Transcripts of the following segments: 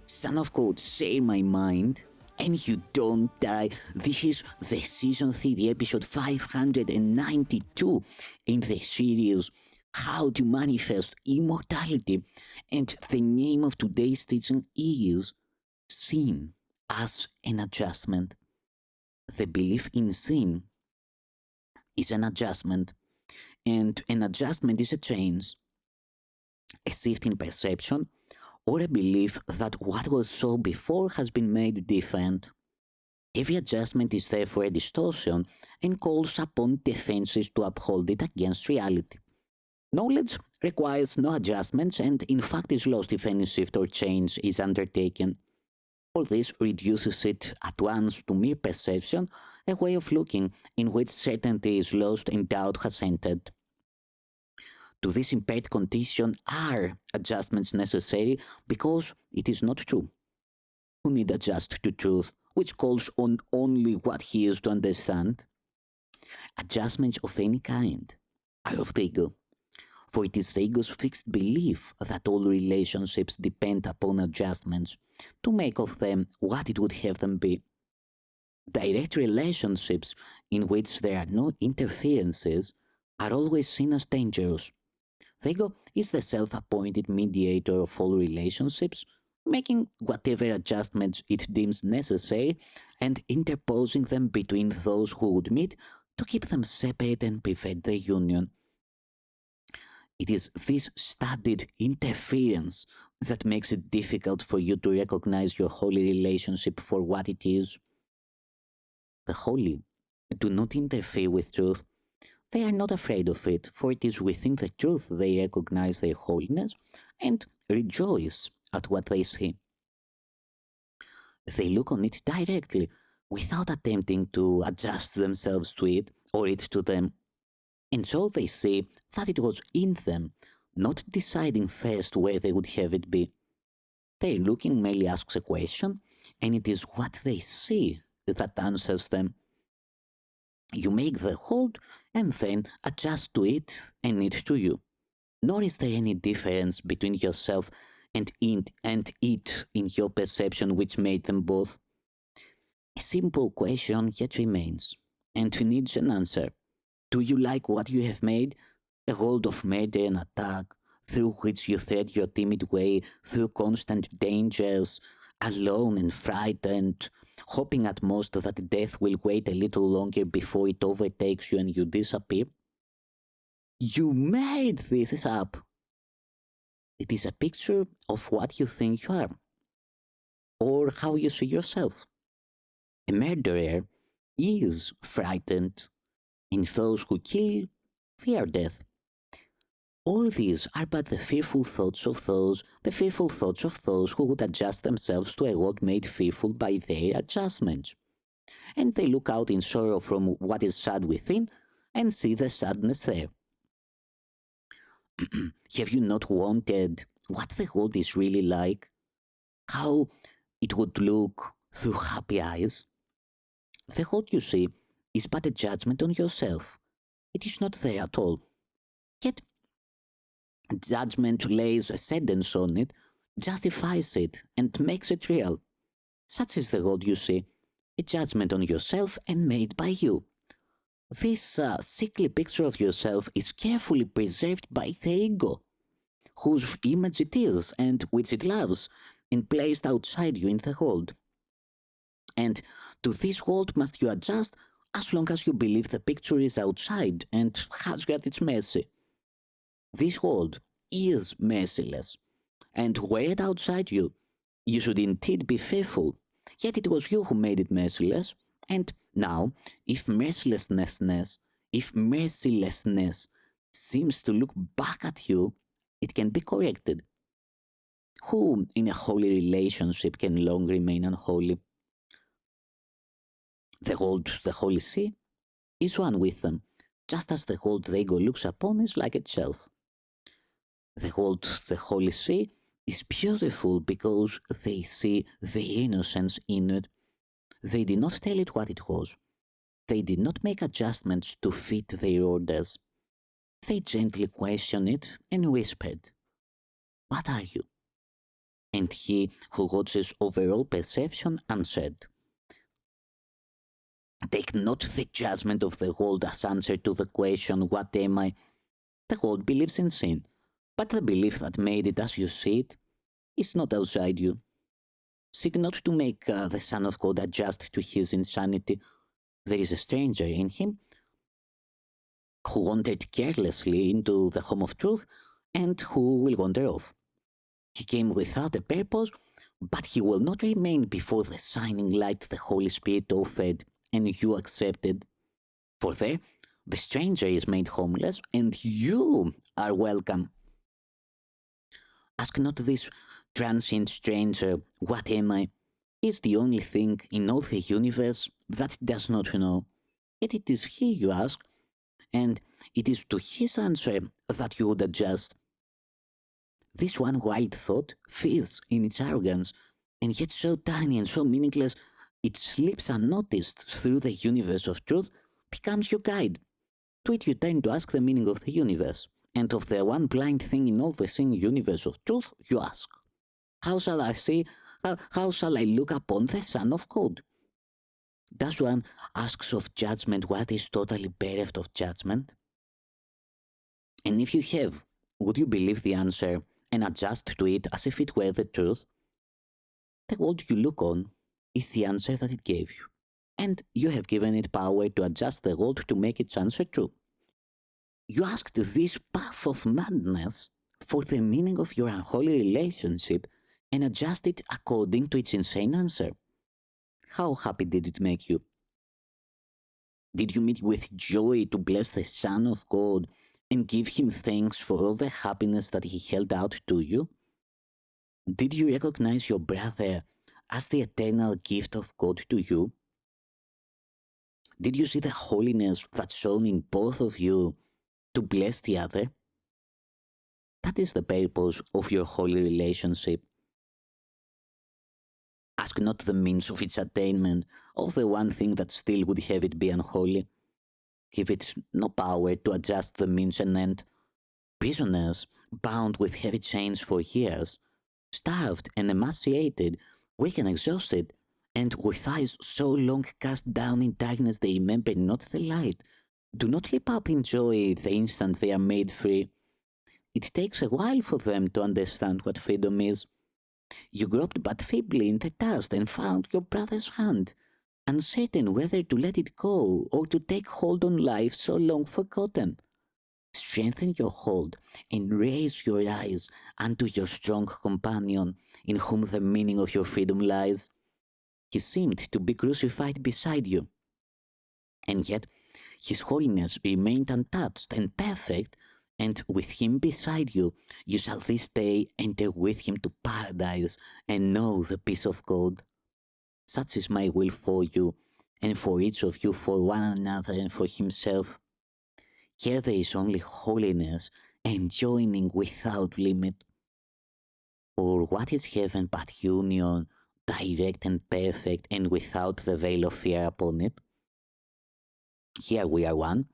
Son of God, share my mind, and you don't die. This is the Season 3, episode 592 in the series How to Manifest Immortality. And the name of today's teaching is Sin as an Adjustment. The belief in sin is an adjustment, and an adjustment is a change, a shift in perception, or a belief that what was so before has been made different. Every adjustment is therefore a distortion and calls upon defenses to uphold it against reality. Knowledge requires no adjustments and in fact is lost if any shift or change is undertaken. All this reduces it at once to mere perception, a way of looking in which certainty is lost and doubt has entered. To this impaired condition are adjustments necessary because it is not true. Who need adjust to truth, which calls on only what he is to understand? Adjustments of any kind are of the ego, for it is the ego's fixed belief that all relationships depend upon adjustments to make of them what it would have them be. Direct relationships in which there are no interferences are always seen as dangerous. The ego is the self-appointed mediator of all relationships, making whatever adjustments it deems necessary and interposing them between those who would meet to keep them separate and prevent their union. It is this studied interference that makes it difficult for you to recognize your holy relationship for what it is. The holy do not interfere with truth. They are not afraid of it, for it is within the truth they recognize their holiness and rejoice at what they see. They look on it directly, without attempting to adjust themselves to it or it to them. And so they see that it was in them, not deciding first where they would have it be. Their looking merely asks a question, and it is what they see that answers them. You make the hold and then adjust to it and it to you. Nor is there any difference between yourself and it in your perception which made them both. A simple question yet remains, and needs an answer. Do you like what you have made? A hold of murder and attack, through which you thread your timid way through constant dangers, alone and frightened, hoping at most that death will wait a little longer before it overtakes you and you disappear? You made this up. It is a picture of what you think you are, or how you see yourself. A murderer is frightened, and those who kill fear death. All these are but the fearful thoughts of those who would adjust themselves to a world made fearful by their adjustments. And they look out in sorrow from what is sad within and see the sadness there. Have you not wondered what the world is really like? How it would look through happy eyes? The world you see is but a judgment on yourself. It is not there at all. Yet judgment lays a sentence on it, justifies it, and makes it real. Such is the world you see, a judgment on yourself and made by you. This sickly picture of yourself is carefully preserved by the ego, whose image it is and which it loves, and placed outside you in the world. And to this world must you adjust as long as you believe the picture is outside and has got its mercy. This world is merciless, and were it outside you, you should indeed be fearful, yet it was you who made it merciless, and now, if mercilessness seems to look back at you, it can be corrected. Who in a holy relationship can long remain unholy? The world, the Holy See, is one with them, just as the world the ego looks upon is like itself. The world, the Holy See, is beautiful because they see the innocence in it. They did not tell it what it was. They did not make adjustments to fit their orders. They gently questioned it and whispered, "What are you?" And he who watches overall perception answered, "Take not the judgment of the world as answer to the question, what am I? The world believes in sin, but the belief that made it as you see it is not outside you. Seek not to make the Son of God adjust to his insanity. There is a stranger in him who wandered carelessly into the home of truth and who will wander off. He came without a purpose, but he will not remain before the shining light the Holy Spirit offered and you accepted. For there, the stranger is made homeless and you are welcome. Ask not this transient stranger, what am I? Is the only thing in all the universe that does not know. Yet it is he you ask, and it is to his answer that you would adjust. This one wild thought feels in its arrogance, and yet so tiny and so meaningless, it slips unnoticed through the universe of truth, becomes your guide. To it you turn to ask the meaning of the universe, and of the one blind thing in all the seeing universe of truth, you ask, how shall I see, how shall I look upon the Son of God? Does one asks of judgment what is totally bereft of judgment? And if you have, would you believe the answer and adjust to it as if it were the truth? The world you look on is the answer that it gave you, and you have given it power to adjust the world to make its answer true. You asked this path of madness for the meaning of your unholy relationship and adjust it according to its insane answer. How happy did it make you? Did you meet with joy to bless the Son of God and give him thanks for all the happiness that he held out to you? Did you recognize your brother as the eternal gift of God to you? Did you see the holiness that shone in both of you to bless the other? That is the purpose of your holy relationship. Ask not the means of its attainment, or the one thing that still would have it be unholy. Give it no power to adjust the means and end. Prisoners, bound with heavy chains for years, starved and emaciated, weak and exhausted, and with eyes so long cast down in darkness they remember not the light, do not leap up in joy the instant they are made free. It takes a while for them to understand what freedom is. You groped but feebly in the dust and found your brother's hand, uncertain whether to let it go or to take hold on life so long forgotten. Strengthen your hold and raise your eyes unto your strong companion, in whom the meaning of your freedom lies. He seemed to be crucified beside you, and yet his holiness remained untouched and perfect, and with him beside you, you shall this day enter with him to paradise and know the peace of God. Such is my will for you, and for each of you, for one another and for himself. Here there is only holiness and joining without limit. For what is heaven but union, direct and perfect, and without the veil of fear upon it? Here we are one,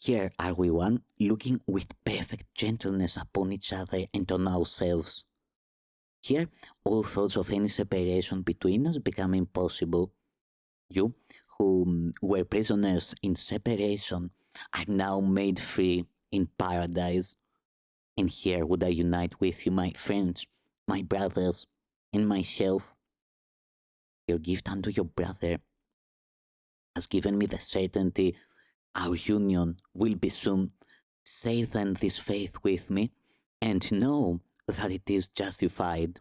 here are we one, looking with perfect gentleness upon each other and on ourselves. Here, all thoughts of any separation between us become impossible. You, who were prisoners in separation, are now made free in paradise. And here would I unite with you, my friends, my brothers, and myself. Your gift unto your brother has given me the certainty our union will be soon. Say then this faith with me, and know that it is justified.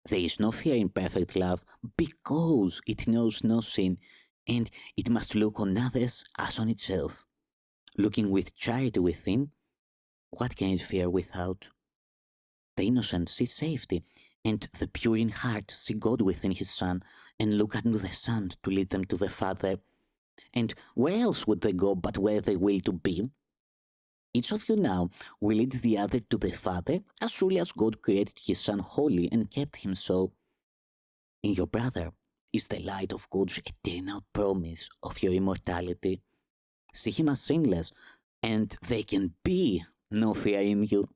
There is no fear in perfect love, because it knows no sin, and it must look on others as on itself. Looking with charity within, what can it fear without? The innocent see safety, and the pure in heart see God within his Son, and look unto the Son to lead them to the Father. And where else would they go but where they will to be? Each of you now will lead the other to the Father, as surely as God created his Son holy and kept him so. In your brother is the light of God's eternal promise of your immortality. see him as sinless, and there can be no fear in you.